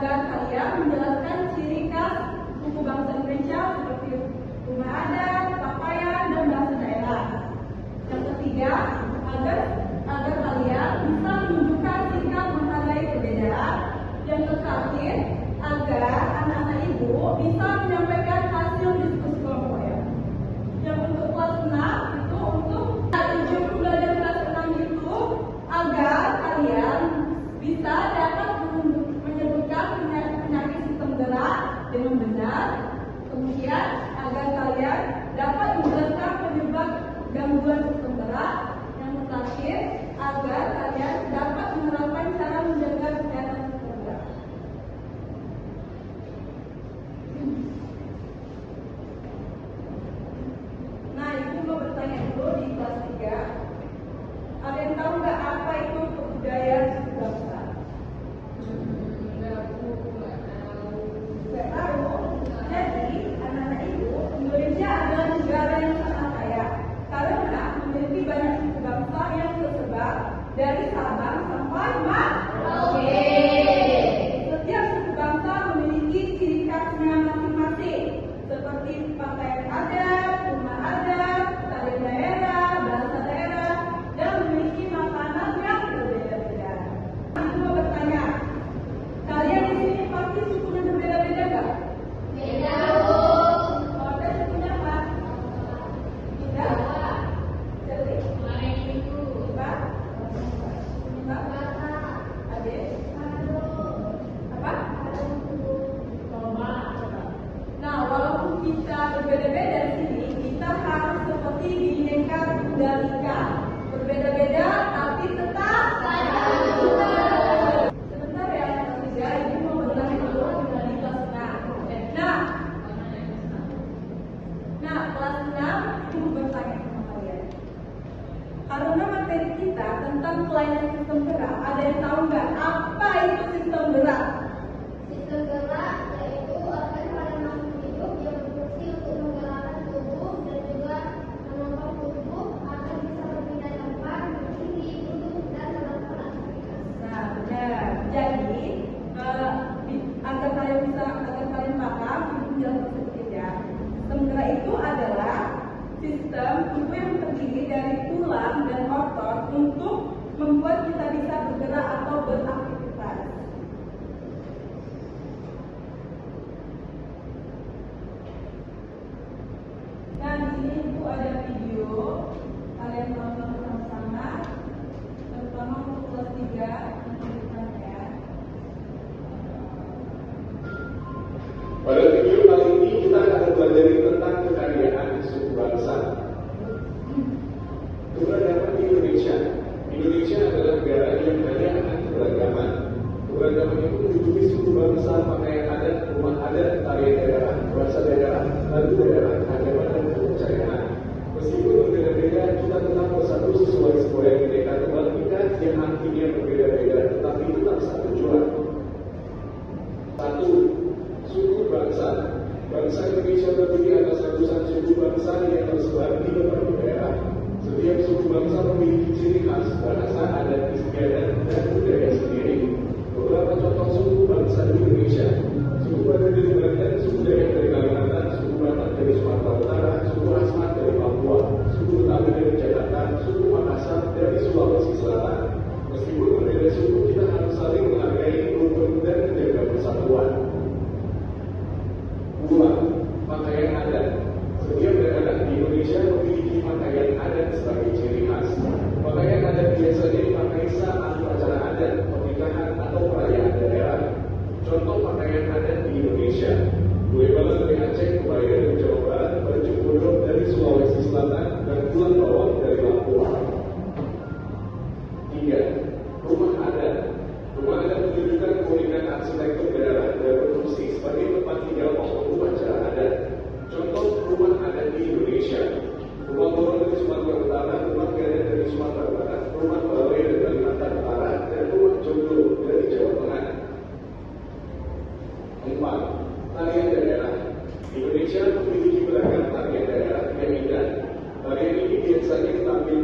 agar kalian menjelaskan ciri khas suku bangsa Indonesia seperti rumah adat, pakaian, dan bahasa daerah. Yang ketiga, agar kalian bisa menunjukkan sikap menghargai perbedaan. Yang terakhir, agar anak-anak ibu bisa menyampaikan hasil diskusi kelompok ya. Yang untuk kelas 6 itu untuk tujuan belajar kelas 6 itu agar kalian bisa dapat menyebutkan penyakit sistem gerak dengan benar. Kemudian agar kalian dapat menjelaskan penyebab gangguan sistem gerak. Yang terakhir, agar kalian dapat menerapkan cara menjaga kesehatan sistem gerak. Nah, ibu mau bertanya dulu di kelas 3. Ada yang tahu nggak apa itu kebudayaan suku bangsa? Nggak tahu. Jadi, anak-anak ibu, Indonesia adalah negara yang sangat kaya karena memiliki banyak suku bangsa yang tersebar dari Sabang sampai Merauke. Setiap suku bangsa memiliki ciri khasnya masing-masing, seperti pakaian adat, rumah adat, tarian daerah, bahasa daerah, dan memiliki makanan yang berbeda-beda. Aku mau bertanya, kalian di sini pasti sukunya berbeda-beda nggak? Beda. Kalau ada sukunya apa? Tidak. Jadi, Pak? Adik? Apa? Nah, walaupun kita berbeda-beda di sini, kita harus seperti Bhinneka Tunggal Ika, berbeda-beda tapi tetap sama. Sebentar ya, kelas 3, ibu mau bertanya dulu di kelas 6. Nah, kelas 6 ibu bertanya sama kalian. Karena materi kita tentang kelainan sistem gerak, ada yang tahu nggak apa itu sistem gerak? Sistem gerak yaitu organ pada makhluk hidup yang berfungsi untuk menggerakkan tubuh dan juga menopang tubuh agar bisa berpindah tempat, berdiri, duduk, dan melakukan aktivitas. Nah, benar. Jadi, agar kalian paham, ibu menjelaskan sedikit ya. Sistem gerak itu adalah sistem tubuh yang terdiri dari tulang dan otot untuk membuat kita bisa bergerak atau beraktivitas. Nah, di sini ibu ada video, kalian tonton sama-sama, terutama untuk kelas 3 ya. Pada video kali ini kita akan belajar tentang kekayaan suku bangsa. Keberagaman di Indonesia. Indonesia adalah negara yang kaya akan keberagaman. Keberagaman itu meliputi suku bangsa, pakaian adat, rumah adat, tarian daerah, bahasa daerah, lagu daerah, agama dan kepercayaan. Meskipun berbeda-beda, kita tetap bersatu sesuai sebuah Bhinneka Tunggal Ika yang artinya berbeda-beda, tetapi tetap satu tujuan. Satu, suku bangsa. Bangsa Indonesia terdiri atas ratusan suku bangsa yang tersebar di berbagai daerah. Setiap suku bangsa memiliki ciri khas, bahasa, adat istiadat, dan budaya sendiri. Beberapa contoh suku bangsa di Indonesia: suku Batak dari Banten, suku Dayak dari Kalimantan, suku Batak dari Sumatera Utara, suku Asmat dari Papua, suku Betawi dari Jakarta, suku Makassar dari Sulawesi Selatan. Meskipun berbeda suku, kita harus saling menghargai, rukun, dan menjaga persatuan. 2. Pakaian adat. Setiap daerah di Indonesia memiliki pakaian adat sebagai ciri khas. Pakaian adat biasanya dipakai saat upacara adat, pernikahan, atau perayaan daerah. Contoh pakaian adat di Indonesia: kue balok dari Aceh, kebaya dari Jawa Barat, baju kodok dari Sulawesi Selatan, dan bulan bawang dari Papua. 3. Rumah adat. Rumah adat menunjukkan keunikan arsitektur daerah dan berfungsi sebagai tempat tinggal maupun upacara adat. Contoh rumah adat di Indonesia: rumah Boro dari Sumatera Utara, rumah Gadang dari Sumatera Barat, rumah Baloi dari Kalimantan Utara, dan rumah Joglo dari Jawa Tengah. 4. Tarian daerah. Indonesia memiliki beragam tarian daerah yang indah. Tarian ini biasanya ditampil.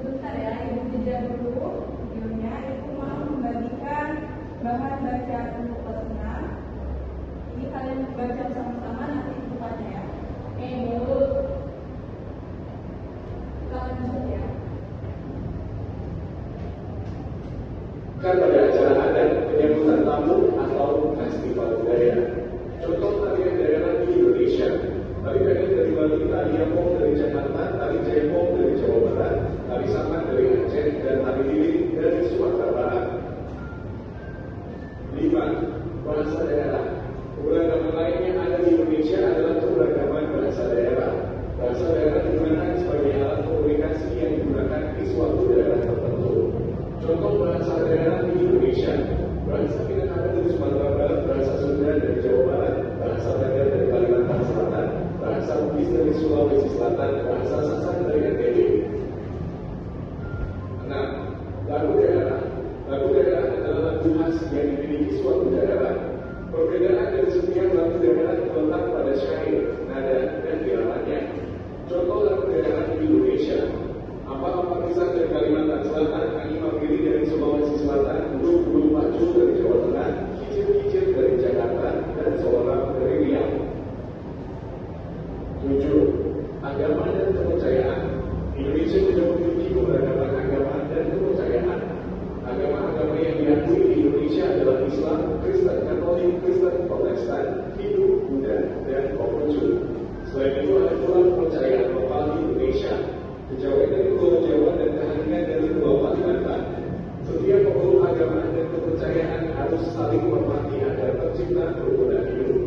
Sebentar ya, ibu jeda dulu videonya. Ibu mau membagikan bahan bacaan untuk kelas dibaca sama-sama nanti depannya ya. Oke, Bu. Kita lanjut ya. Kan pada acara adat penyambutan tamu atau festival budaya. Contoh tarian daerah di Indonesia. Tari pendek dari Bali, tari Yapong dari Jakarta, tari Jaipong dari Jawa Barat, tari Saman dari Aceh, dan tari Liling dari Sumatera Barat. 5. Bahasa daerah. Keberagaman lainnya ada di Indonesia adalah keberagaman bahasa daerah. Bahasa daerah digunakan sebagai alat komunikasi yang digunakan di suatu daerah tertentu. Contoh bahasa daerah di Indonesia: bahasa Minangkabau dari Sumatera Barat, bahasa Sunda dari Jawa Barat, bahasa Dayak dari Kalimantan Selatan, bahasa Bugis dari Sulawesi Selatan, bahasa Sasak dari NTB. 6. Lagu daerah. Lagu daerah adalah lagu khas yang dimiliki suatu daerah. Perbedaan dari setiap lagu daerah terletak pada syair, nada, dan irama-nya. Contoh lagu daerah di Indonesia: Apa-apa Pisang dari Kalimantan Selatan, Angin Mapiri dari Sulawesi Selatan, Bulu-Bulu Pacu dari Jawa Tengah, Kicir-Kicir dari Jakarta, dan Seorang dari Riau. 7. Agama dan kepercayaan. Indonesia juga memiliki keberagaman agama dan kepercayaan. Agama-agama yang diakui di Indonesia adalah Islam, Kristen Katolik, Kristen Protestan, Hindu, Buddha, dan Konghucu. Selain itu ada pula kepercayaan lokal di Indonesia, kejawen dari Pulau Jawa dan keheningan dari Pulau Kalimantan. Setiap pemeluk agama dan kepercayaan harus saling menghormati agar tercipta kerukunan hidup.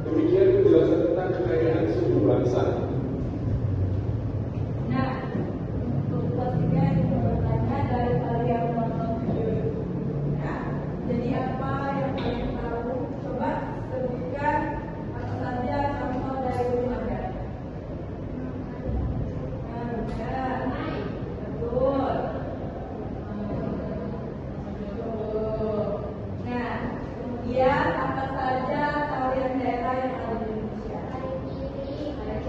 Demikian penjelasan tentang kekayaan suku bangsa. Nah, untuk kelas 3 itu bertanya dari kalian menonton video ini. Ya, jadi apa yang kalian tahu? Coba sebutkan apa saja contoh dari rumah adat. Betul. Nah, kemudian apa saja tarian daerah yang ada di Indonesia? Tari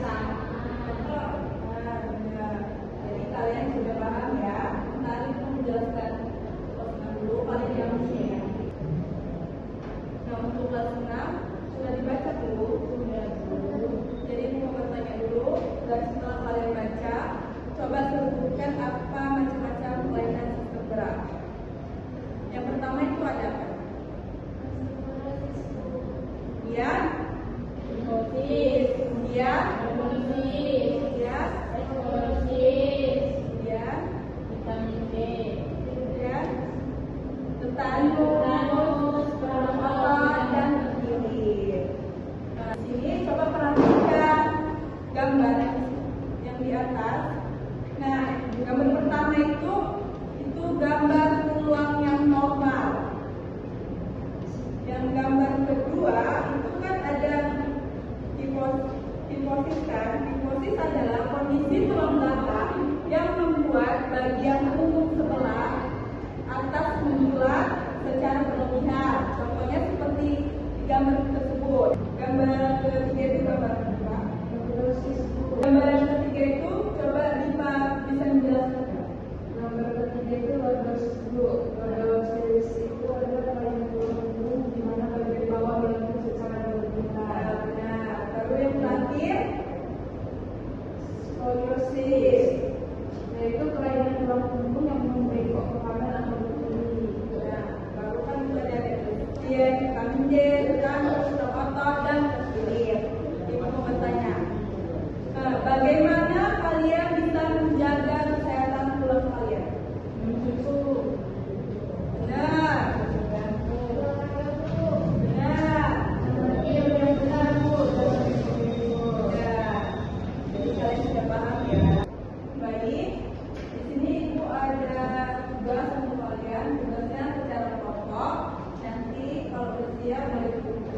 Saman. Benar. Jadi kalian sudah paham ya. Nanti aku menjelaskan kelas 6 dulu paling gampangnya ya. Nah, untuk kelas 6 sudah dibaca dulu. Jadi mau bertanya dulu dan setelah kalian baca, coba sebutkan apa macam-macam kelainan sistem gerak. Yang pertama itu ada apa? Ya, hipnotis. Ya, hipnotis. Ya, hipnotis. Ya, vitamin B. Ya, tetanus, perawatan dan tilir. Nah, di sini coba perhatikan gambar yang di atas. Nah, gambar pertama itu gambar tulang yang normal. Yang gambar kedua itu kan ada hipofisis kan? Hipofisis adalah kondisi tulang belakang yang membuat bagian punggung sebelah atas menjulang secara berlebihan. Contohnya seperti di gambar tersebut. Gambar ketiga itu gambar apa? Gambar yang ketiga itu coba Dipa bisa menjelaskan. Gambar ketiga itu lordosis dulu. Lordosis itu adalah bagian tulang punggung di mana bagian bawah melengkung secara berlebihan. Nah, baru yang terakhir skoliosis. Yaitu kelainan tulang punggung yang membengkok ke kanan atau ke kiri. Nah, baru kan kita lihat itu vitamin D, tetanus, otot dan tilir. Ibu mau bertanya. Nah, bagaimana kalian bisa menjaga kesehatan tulang kalian? Mencucu. Benar. Benar. Iya benar Bu. Ya. Jadi kalian sudah paham ya. Baik. Di sini Ibu ada tugas untuk kalian. Tugasnya secara pokok. Nanti kalau bersiap dari buku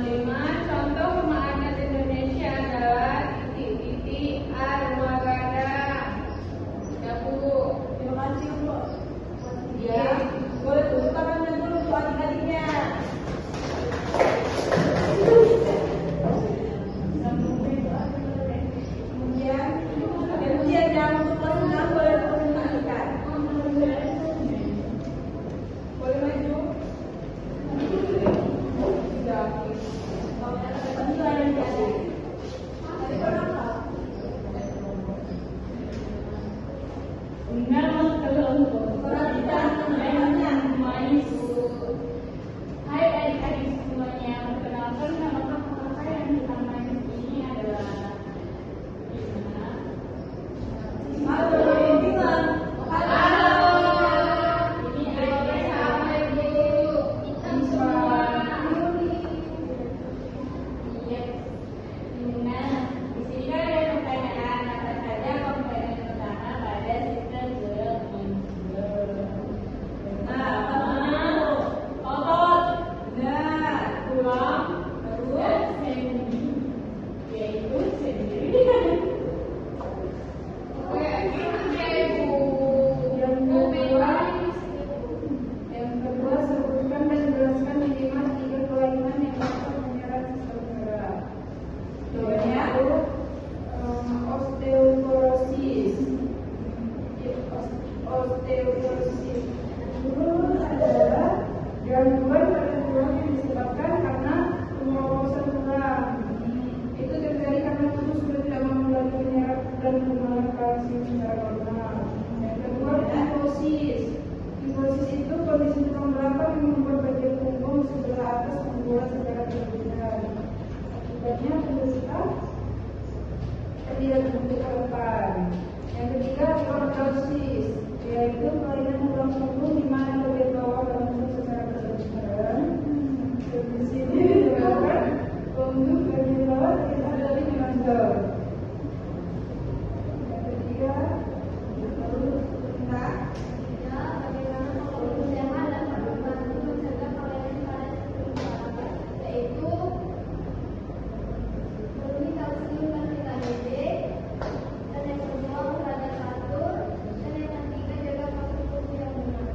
5. Contoh rumah adat Indonesia adalah titik-titik A rumah gadang. Ya Bu. Terima kasih Bu. Ya. Boleh tepuk tangannya dulu buat adik-adiknya. Kemudian yang untuk kelas 6 boleh dipresentasikan. Boleh maju. Sudah. Penilaian yang biasa. Tadi berapa? Hai adik-adik semuanya, perkenalkan nama kakak saya yang kita main di sini adalah Gimana? Halo, bilang. Halo. Ini adik sama Ibu. Kita semua. Iya. Nah, di sini kan ada pertanyaan. Apa saja komponen utama pada sistem berminggu? Nah, pertama Otot, benar. tulang, dan sendi, yaitu sendi. Oke, Ibu. Yang kedua, sebutkan dan jelaskan minimal 3 kelainan yang dapat menyerang sistem gerak. Contohnya, osteoporosis. Osteoporosis itu adalah gangguan pada tulang yang disebabkan karena pemborosan tulang. Itu terjadi karena tubuh sudah tidak mampu lagi menyerap dan mengelola kalsium secara normal. Yang kedua, fibrosis. Fibrosis itu kondisi tulang belakang yang membuat bagian punggung sebelah atas membuat secara berlebihan. Akibatnya penderita tidak terbentuk harapan. Yang ketiga, lordosis, yaitu kelainan tulang punggung di mana bagian bawah membentuk secara berlebihan. Di sini disebabkan punggung bagian bawah tidak lagi menonjol. Yang ketiga, lalu nah, Bagaimana kalau sehat dapat membantu mencegah kelainan pada sistem saraf, yaitu memenuhi kalsium dan vitamin D, dan yang kedua olahraga teratur, dan yang ketiga jaga pola tubuh yang benar.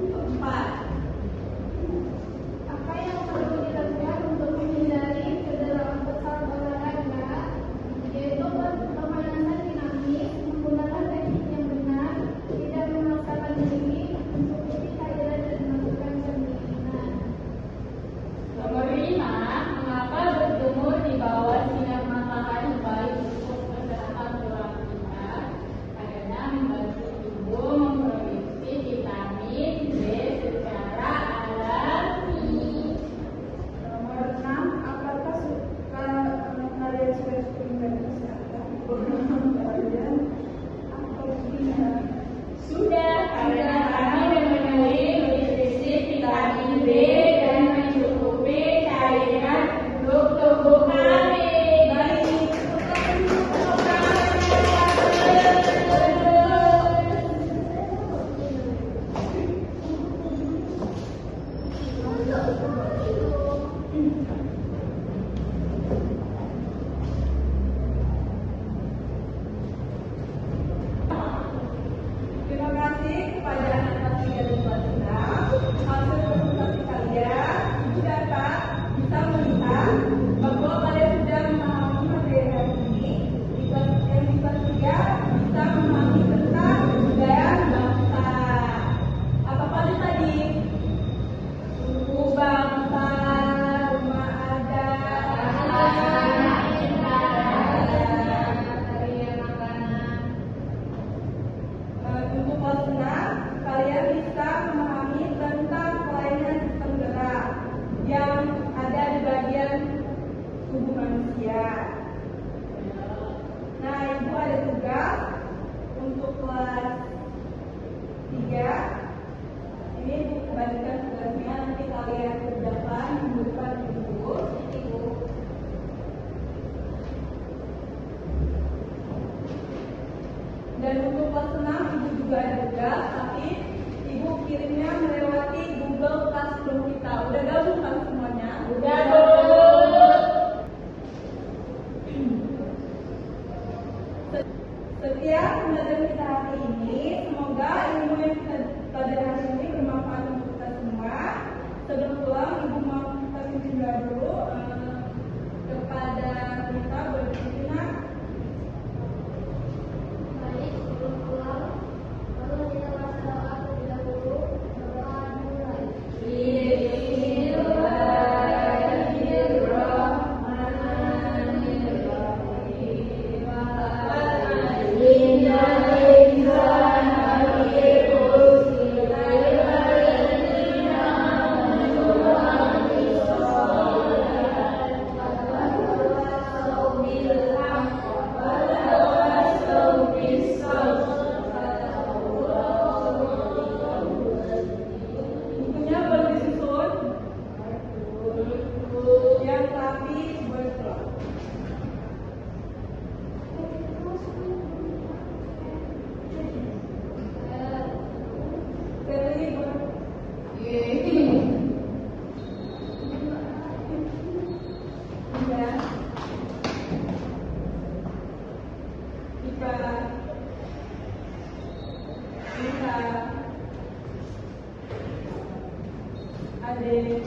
keempat, Apa yang perlu dilakukan untuk menghindari cedera besar olahraga, yaitu pemanasan dinamis, menggunakan teknik yang benar, tidak memaksakan diri, mencukupi cairan dan melakukan pendinginan. Nomor 5, mengapa berjemur di bawah sinar matahari baik untuk kesehatan tulang kita? Karena membantu tubuh memproduksi vitamin D secara alami. nomor 6, apakah kalian sudah dengan kesehatan? Kalian atau tidak? Sudah, karena kami memenuhi nutrisi vitamin D dan mencukupi cairan untuk tubuh kami. Baik. Terima kasih kepada anak kelas 3 dan kelas 6. Hasil presentasi kalian ibu dapat bisa melihat bahwa kalian sudah memahami materi hari ini. Di kelas yang di kelas 3 bisa memahami tentang budaya bangsa. Apa paling tadi? Suku bangsa, rumah adat, untuk kelas 6, kalian bisa memahami tentang kelainan sistem gerak yang ada di bagian tubuh manusia. Nah, ibu ada tugas untuk kelas 3. Ini ibu bagikan tugasnya, nanti kalian kerjakan minggu depan ibu. Dan untuk kelas 6 ibu juga ada tugas, tapi ikut. Jika adik